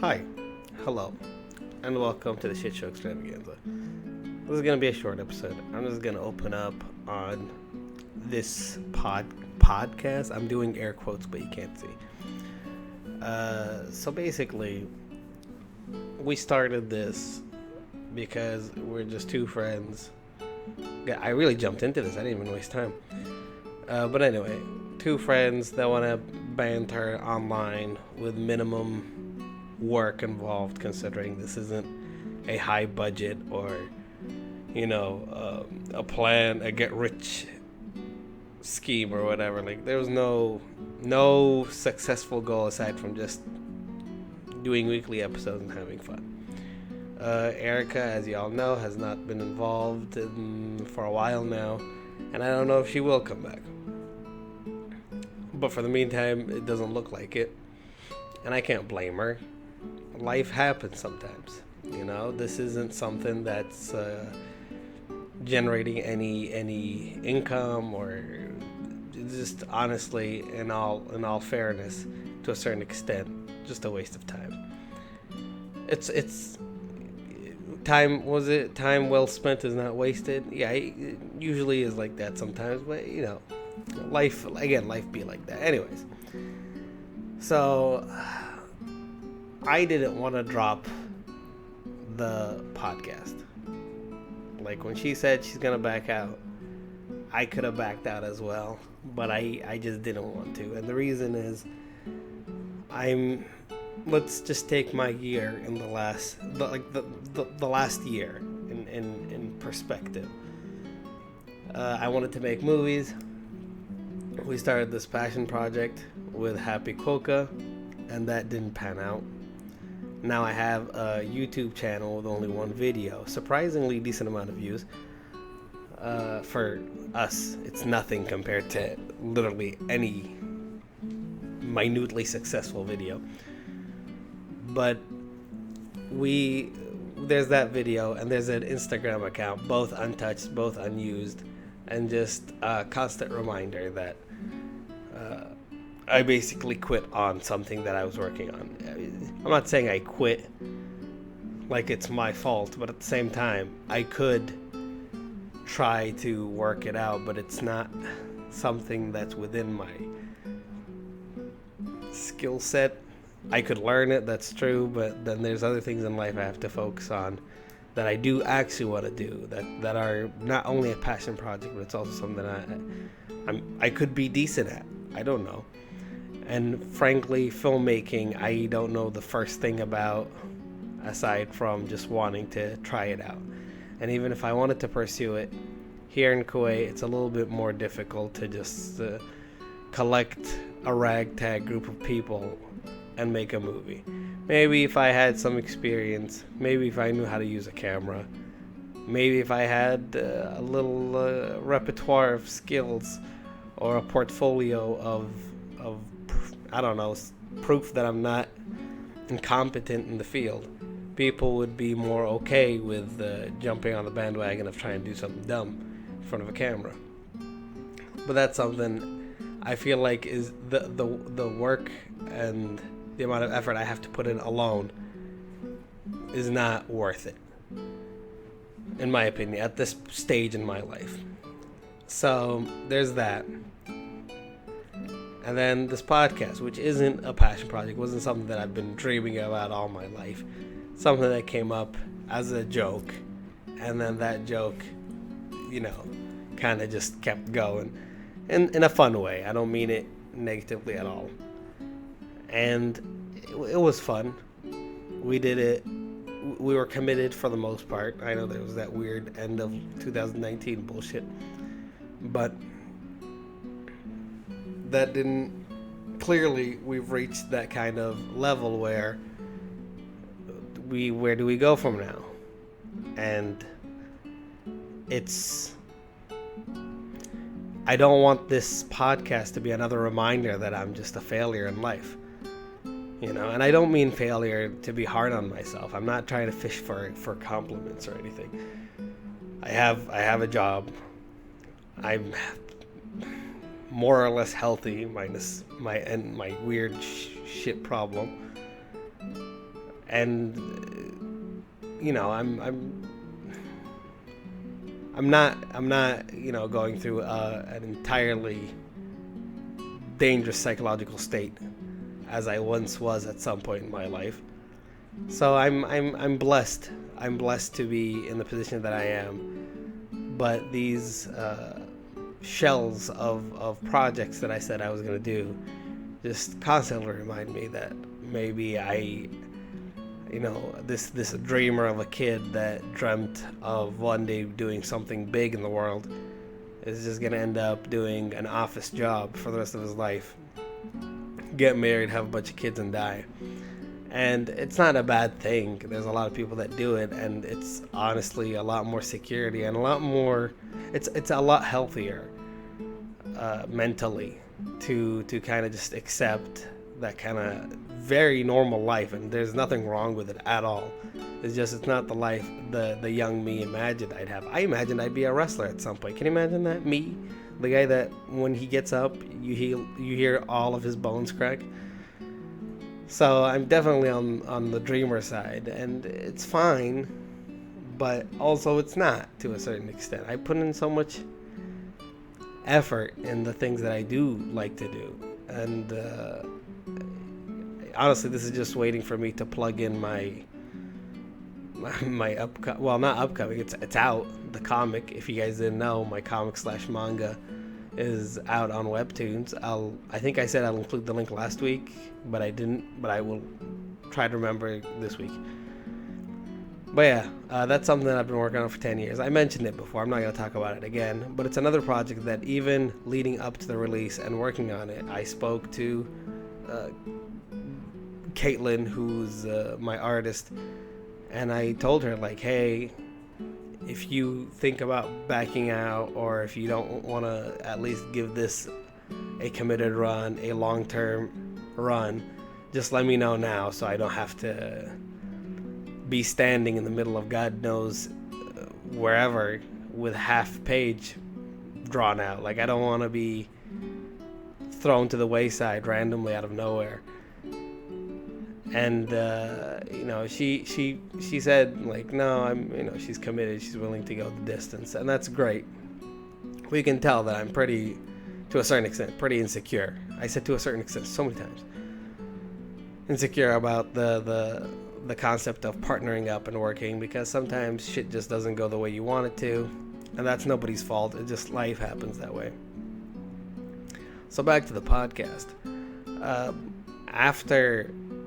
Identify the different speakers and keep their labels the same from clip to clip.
Speaker 1: Hi, hello, and welcome to the Shitshow Extravaganza. This is going to be a short episode. I'm just going to open up on this podcast. I'm doing air quotes, but you can't see. So basically, we started this because we're just two friends. I really jumped into this. I didn't even waste time. But anyway, two friends that want to banter online with minimum work involved, considering this isn't a high budget or a plan, a get rich scheme or whatever. Like there was no successful goal aside from just doing weekly episodes and having fun. Erica, as y'all know, has not been involved for a while now, and I don't know if she will come back, but for the meantime it doesn't look like it, and I can't blame her. Life happens sometimes. This isn't something that's generating any income, or just honestly, in all fairness, to a certain extent, just a waste of time. It's time. Was it time well spent is not wasted? Yeah, it usually is like that sometimes, but life be like that. Anyways, so I didn't want to drop the podcast. Like when she said she's gonna back out, I could have backed out as well, but I just didn't want to. And the reason is, let's just take my year in the last year in perspective. I wanted to make movies. We started this passion project with Happy Coca, and that didn't pan out. Now I have a YouTube channel with only one video. Surprisingly decent amount of views. For us, it's nothing compared to literally any minutely successful video. But there's that video, and there's an Instagram account, both untouched, both unused, and just a constant reminder that I basically quit on something that I was working on. I'm not saying I quit like it's my fault, but at the same time, I could try to work it out, but it's not something that's within my skill set. I could learn it, that's true, but then there's other things in life I have to focus on that I do actually want to do, that are not only a passion project, but it's also something I could be decent at. I don't know. And frankly, filmmaking, I don't know the first thing about, aside from just wanting to try it out. And even if I wanted to pursue it, here in Kuwait, it's a little bit more difficult to just collect a ragtag group of people and make a movie. Maybe if I had some experience, maybe if I knew how to use a camera, maybe if I had a little repertoire of skills or a portfolio of I don't know, proof that I'm not incompetent in the field, people would be more okay with jumping on the bandwagon of trying to do something dumb in front of a camera. But that's something I feel like is the work and the amount of effort I have to put in alone is not worth it, in my opinion, at this stage in my life. So there's that. And then this podcast, which isn't a passion project, wasn't something that I've been dreaming about all my life. Something that came up as a joke, and then that joke, kind of just kept going in a fun way. I don't mean it negatively at all. And it was fun. We did it. We were committed for the most part. I know there was that weird end of 2019 bullshit, but that didn't. Clearly, we've reached that kind of level where where do we go from now? And I don't want this podcast to be another reminder that I'm just a failure in life. And I don't mean failure to be hard on myself. I'm not trying to fish for compliments or anything. I have a job. I'm more or less healthy, minus my weird shit problem. and I'm not going through an entirely dangerous psychological state as I once was at some point in my life. So I'm blessed. I'm blessed to be in the position that I am. But these shells of projects that I said I was going to do just constantly remind me that maybe this dreamer of a kid that dreamt of one day doing something big in the world is just going to end up doing an office job for the rest of his life, get married, have a bunch of kids, and die. And it's not a bad thing. There's a lot of people that do it, and it's honestly a lot more security and a lot more, it's a lot healthier mentally to kind of just accept that kind of very normal life, and there's nothing wrong with it at all. It's not the life the young me imagined I'd have. I imagined I'd be a wrestler at some point. Can you imagine that? Me, the guy that when he gets up, you hear all of his bones crack. So I'm definitely on the dreamer side, and it's fine, but also it's not to a certain extent. I put in so much effort in the things that I do like to do, and honestly, this is just waiting for me to plug in my not upcoming. It's out. The comic, if you guys didn't know, my comic/manga is out on Webtoons. I think I said I'll include the link last week, but I didn't. But I will try to remember this week. But yeah, that's something that I've been working on for 10 years. I mentioned it before. I'm not going to talk about it again. But it's another project that even leading up to the release and working on it, I spoke to Caitlin, who's my artist, and I told her, like, hey, if you think about backing out, or if you don't want to at least give this a committed run, a long-term run, just let me know now so I don't have to be standing in the middle of God knows wherever with half page drawn out. Like, I don't want to be thrown to the wayside randomly out of nowhere. And she said, like, no, she's committed, she's willing to go the distance, and that's great. We can tell that I'm to a certain extent, pretty insecure. I said to a certain extent so many times. Insecure about the concept of partnering up and working, because sometimes shit just doesn't go the way you want it to, and that's nobody's fault. It just, life happens that way. So back to the podcast.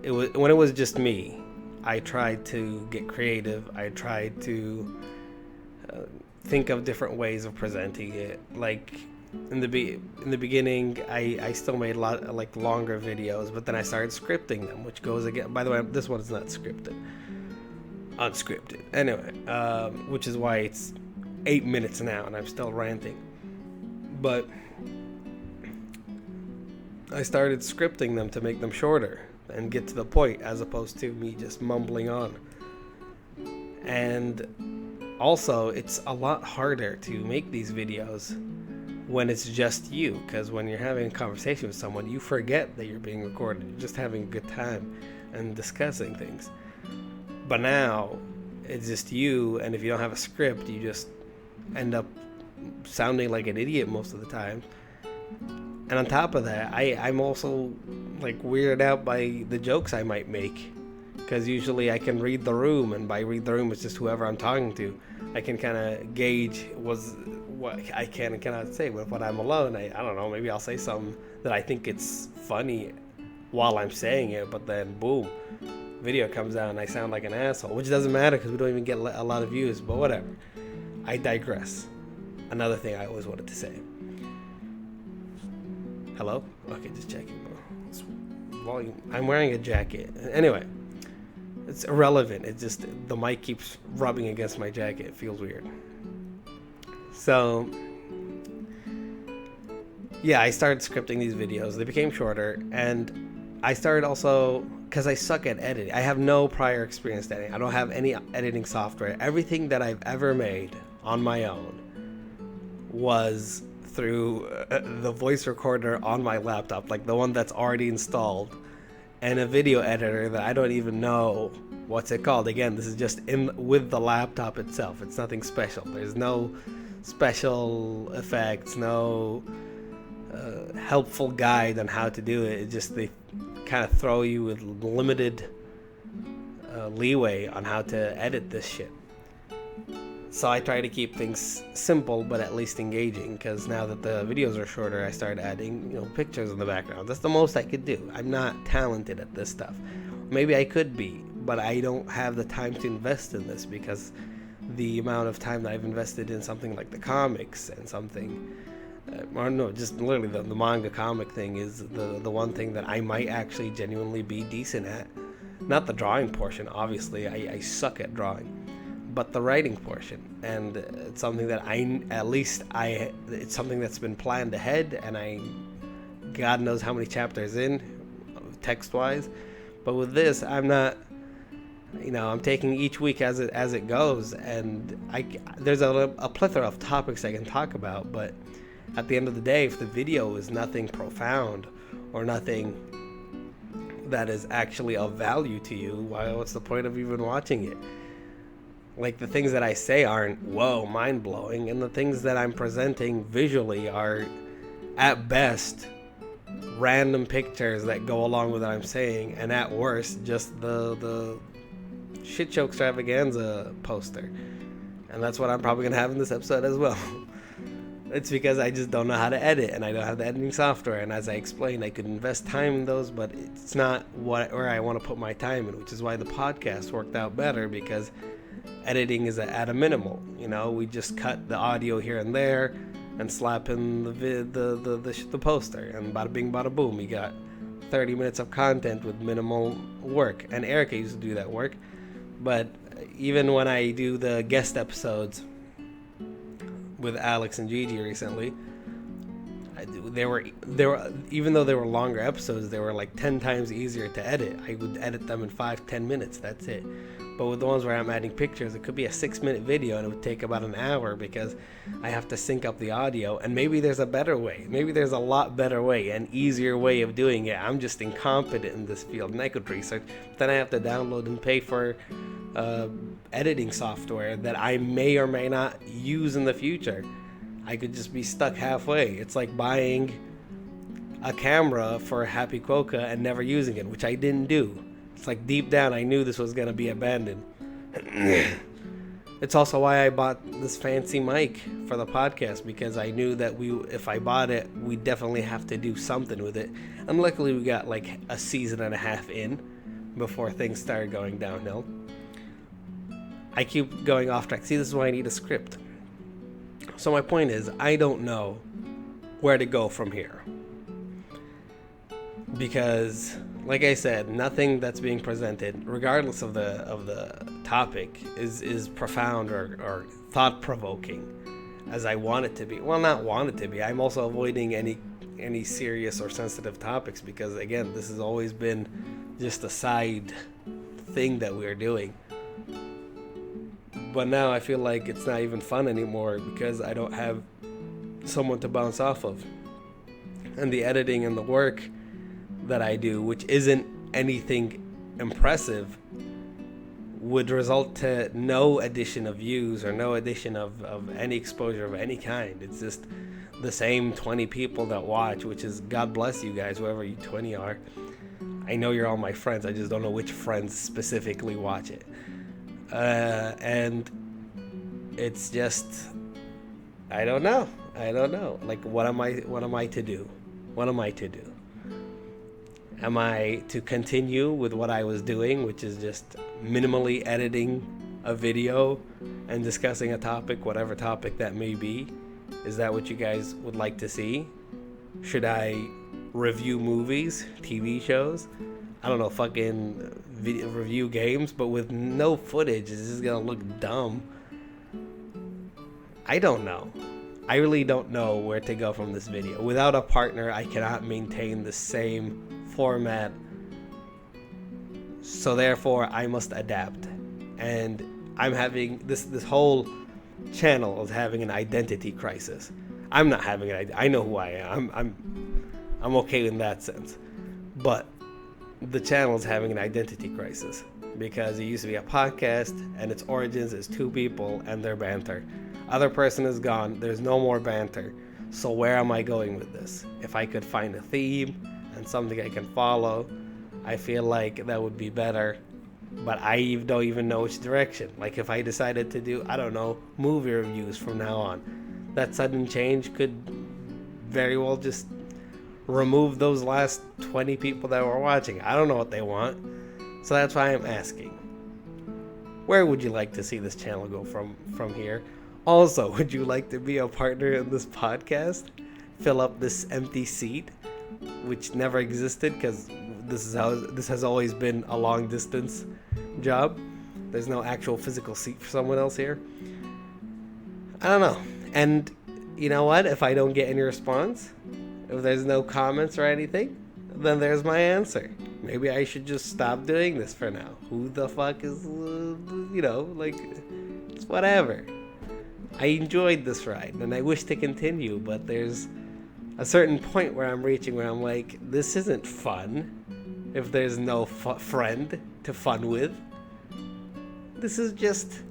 Speaker 1: When it was just me, I tried to get creative. I tried to think of different ways of presenting it. Like in the beginning, I still made a lot of, like, longer videos, but then I started scripting them, which goes again. By the way, this one is not scripted, unscripted. Anyway, which is why it's 8 minutes now, and I'm still ranting. But I started scripting them to make them shorter and get to the point, as opposed to me just mumbling on. And also, it's a lot harder to make these videos when it's just you, because when you're having a conversation with someone, you forget that you're being recorded. You're just having a good time and discussing things. But now it's just you, and if you don't have a script, you just end up sounding like an idiot most of the time. And on top of that, I'm also, like, weirded out by the jokes I might make, because usually I can read the room, and by read the room, it's just whoever I'm talking to. I can kind of gauge what I can and cannot say. But when I'm alone, I don't know, maybe I'll say something that I think it's funny while I'm saying it, but then boom, video comes out and I sound like an asshole, which doesn't matter because we don't even get a lot of views, but whatever. I digress. Another thing I always wanted to say. Hello? Okay, just checking. It's volume. I'm wearing a jacket. Anyway, it's irrelevant. It's just the mic keeps rubbing against my jacket. It feels weird. So, yeah, I started scripting these videos. They became shorter, and I started also, because I suck at editing. I have no prior experience editing. I don't have any editing software. Everything that I've ever made on my own was through the voice recorder on my laptop, like the one that's already installed, and a video editor that I don't even know what's it called. Again, this is just in with the laptop itself. It's nothing special. There's no special effects, no helpful guide on how to do it. It just, they kind of throw you with limited leeway on how to edit this shit. So I try to keep things simple but at least engaging, because now that the videos are shorter, I started adding, pictures in the background. That's the most I could do. I'm not talented at this stuff. Maybe I could be, but I don't have the time to invest in this, because the amount of time that I've invested in something like the comics and something, or no, just literally the manga comic thing is the one thing that I might actually genuinely be decent at. Not the drawing portion, obviously. I suck at drawing. But the writing portion, and it's something that it's something that's been planned ahead, and God knows how many chapters in, text-wise. But with this, I'm not, I'm taking each week as it goes, and there's a plethora of topics I can talk about. But at the end of the day, if the video is nothing profound or nothing that is actually of value to you, what's the point of even watching it? Like, the things that I say aren't, whoa, mind-blowing, and the things that I'm presenting visually are, at best, random pictures that go along with what I'm saying, and at worst, just the Shitshow Extravaganza poster. And that's what I'm probably going to have in this episode as well. It's because I just don't know how to edit, and I don't have the editing software, and as I explained, I could invest time in those, but it's not where I want to put my time in, which is why the podcast worked out better, because editing is at a minimal. We just cut the audio here and there and slap in the poster, and bada bing bada boom, you got 30 minutes of content with minimal work. And Erica used to do that work, but even when I do the guest episodes with Alex and Gigi recently, they were even though they were longer episodes, they were like 10 times easier to edit. I would edit them in 5-10 minutes, that's it. But with the ones where I'm adding pictures, it could be a 6-minute video and it would take about an hour, because I have to sync up the audio. And maybe there's a better way. Maybe there's a lot better way, an easier way of doing it. I'm just incompetent in this field, and I could research. Then I have to download and pay for editing software that I may or may not use in the future. I could just be stuck halfway. It's like buying a camera for Happy Quokka and never using it, which I didn't do. It's like deep down I knew this was going to be abandoned. It's also why I bought this fancy mic for the podcast, because I knew that if I bought it, we definitely have to do something with it. And luckily we got like a season and a half in before things started going downhill. I keep going off track. See, this is why I need a script. So my point is, I don't know where to go from here. Because, like I said, nothing that's being presented, regardless of the topic, is profound or thought-provoking as I want it to be. Well, not want it to be. I'm also avoiding any serious or sensitive topics, because, again, this has always been just a side thing that we're doing. But now I feel like it's not even fun anymore, because I don't have someone to bounce off of. And the editing and the work that I do, which isn't anything impressive, would result to no addition of views or no addition of any exposure of any kind. It's just the same 20 people that watch, which is, God bless you guys, whoever you 20 are. I know you're all my friends, I just don't know which friends specifically watch it. And it's just, I don't know. Like, what am I to do? What am I to do? Am I to continue with what I was doing, which is just minimally editing a video and discussing a topic, whatever topic that may be? Is that what you guys would like to see? Should I review movies, TV shows? I don't know, fucking review games, but with no footage? Is this gonna look dumb? I don't know. I really don't know where to go from this video. Without a partner, I cannot maintain the same format, so therefore I must adapt. And I'm having this whole channel is having an identity crisis. I'm not having it. I know who I am. I'm okay in that sense, but the channel's having an identity crisis because it used to be a podcast and its origins is two people and their banter. Other person is gone. There's no more banter. So where am I going with this? If I could find a theme and something I can follow, I feel like that would be better. But I don't even know which direction. Like if I decided to do, I don't know, movie reviews from now on, that sudden change could very well just remove those last 20 people that were watching. I don't know what they want. So that's why I'm asking. Where would you like to see this channel go from here? Also, would you like to be a partner in this podcast? Fill up this empty seat, which never existed because this has always been a long distance job. There's no actual physical seat for someone else here. I don't know. And you know what? If I don't get any response, if there's no comments or anything, then there's my answer. Maybe I should just stop doing this for now. Who the fuck is, it's whatever. I enjoyed this ride and I wish to continue, but there's a certain point where I'm reaching where I'm like, this isn't fun if there's no friend to fun with. This is just...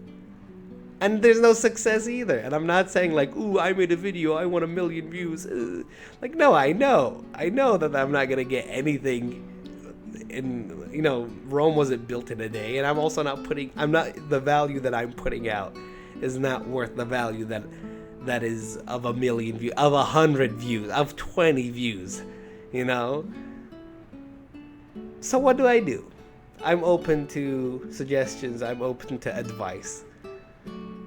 Speaker 1: And there's no success either. And I'm not saying like, ooh, I made a video, I want 1 million views. Like, no, I know that I'm not going to get anything in, Rome wasn't built in a day. And I'm also the value that I'm putting out is not worth the value that is of 1 million views, of 100 views, of 20 views, So what do? I'm open to suggestions. I'm open to advice.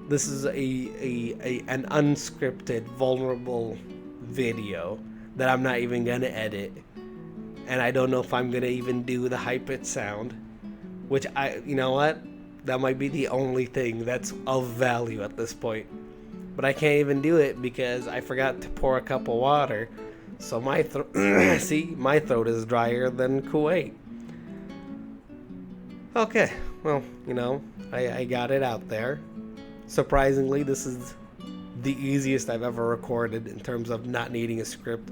Speaker 1: This is an unscripted, vulnerable video that I'm not even going to edit. And I don't know if I'm going to even do the high-pitched sound, which you know what? That might be the only thing that's of value at this point. But I can't even do it because I forgot to pour a cup of water. So my throat, my throat is drier than Kuwait. Okay, well, I got it out there. Surprisingly, this is the easiest I've ever recorded in terms of not needing a script.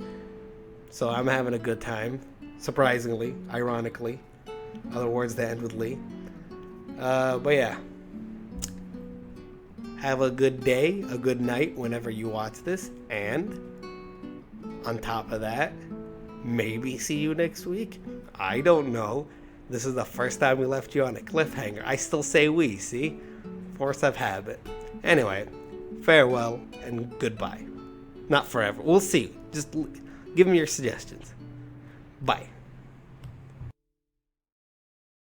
Speaker 1: So I'm having a good time. Surprisingly, ironically. Other words that end with Lee. But yeah. Have a good day, a good night whenever you watch this. And on top of that, maybe see you next week. I don't know. This is the first time we left you on a cliffhanger. I still say we, see? Force of habit. Anyway, farewell and goodbye. Not forever. We'll see. Just give me your suggestions. Bye.